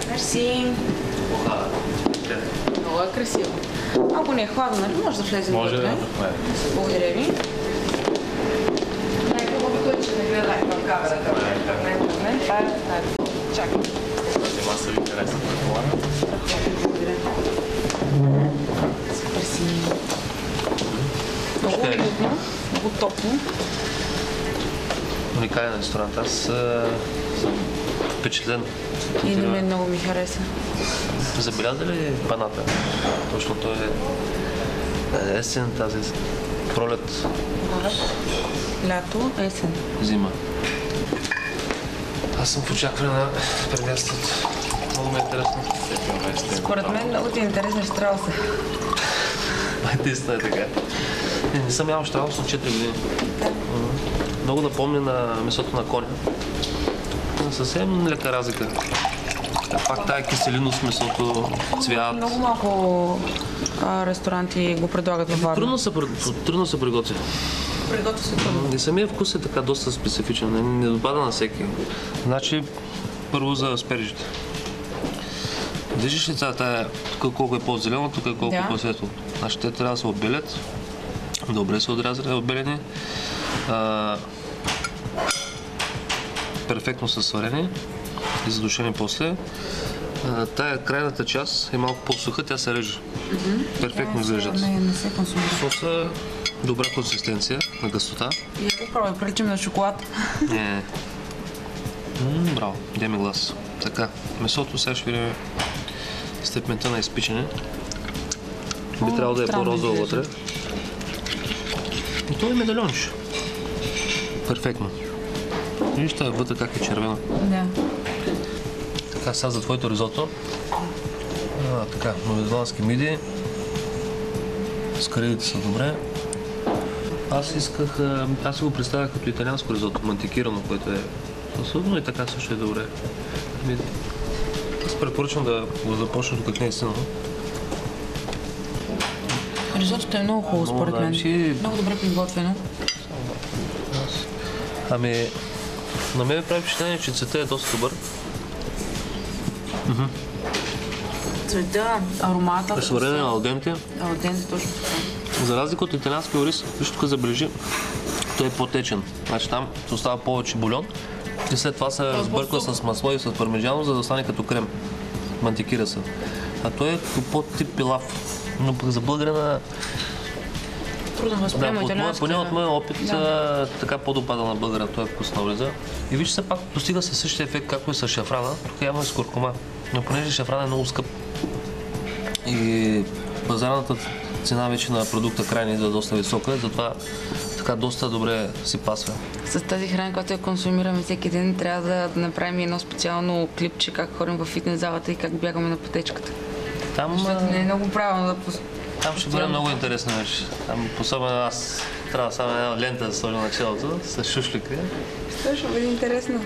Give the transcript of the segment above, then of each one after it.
Мерси. Много е красиво. Ако не е хладно, нали? Може да влезем вътре. Може да. Благодаря ви. Най-хубавото е, че не гледай в камерата. Чакай. Нима са ви интересна, предполагам. Благодаря. Супер си. Много уютно, много топло. Уникален ресторант. Аз съм впечатлен. И на мен много ми хареса. Забеляза ли паната? Точно той е есен, тази пролет. Лято, есен. Зима. Аз съм в очакване на преместите. Много ме е интересно. Според мен много ти е интересен щрауса. Наистина е така. Не съм ял щраус от 4 години. Много напомня на месото на коня. Съвсем лека разлика. Пак тая киселиност, месото, цвят. Много малко ресторанти го предлагат във Варна. Трудно се приготвя. Приготвя се трудно. И самия вкус е така доста специфичен. Не допада на всеки. Значи, първо за аспержите. Виждаш ли тая, тук колко е по-зелено, тук е колко е по-светло. Значи те трябва да се отбелят. Добре се отрязали, отбелени. Перфектно са сварени и задушени после. Тая крайната част е малко по-суха, тя се реже. Перфектно изглеждат. Не се консумира. Соса добра консистенция на гъстота. И ако пробвай, приличам на шоколад. Не. Браво, деми глас. Така, месото сега ще видим степента на изпичане. Би трябвало да е по-розово вътре. И това е медальониш. Перфектно. Виж това вътре как е червено. Да. Така, сега за твоето ризото. Така, новозеландски миди. Скаридите са добре. Аз си го представях като италианско ризото, мантикирано, което е съсудно и така също е добре. Аз препоръчвам да го започна докато не е силно. Ризотото е много хубаво според мен. Много добре приготвено. Ами, на мен прави впечатление, че цветът е доста добър. Цвета, аромата. Сварене на алденте. Алденте, точно така. За разлика от италианския ориз, виж тук забележи, той е по-течен. Значи там остава повече бульон и след това се разбърква с масло и с пармиджано, за да стане като крем. Мантикира се. А той е по-тип пилав. Но пък за българина... Трудно възприема италианския. Поне от моя опит така по-допада на българина този вкус на ориза. И виж все пак достига се същия ефект, както и с шафрана. Тук явно е с куркума. Но понеже шафрана е много скъп и пазарната цена вече на продукта крайни е доста висока, затова така доста добре си пасва. С тази храна, която я консумираме всеки ден, трябва да направим едно специално клипче, как ходим в фитнес залата и как бягаме на пътечката. Защото не е много правилно да Там ще бъде много интересно вече. Там особено аз трябва само една лента да сложа на челото с шушлика. Това ще бъде интересно.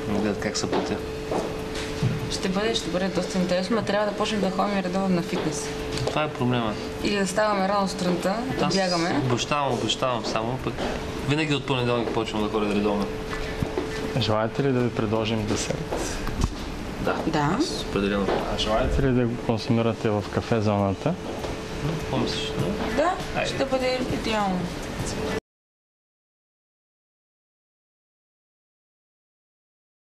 Не гледат как се пътя. Ще бъде доста интересно, но трябва да почнем да ходим редовно на фитнес. Това е проблема. Или да ставаме рано сутринта, да бягаме. Обещавам само, пък винаги от понеделник почвам да ходя редовно. Желаете ли да ви предложим десерт? Да. Определено. А желаете ли да го консумирате в кафе зоната? Помислиш, да? Да, ще бъде идеално.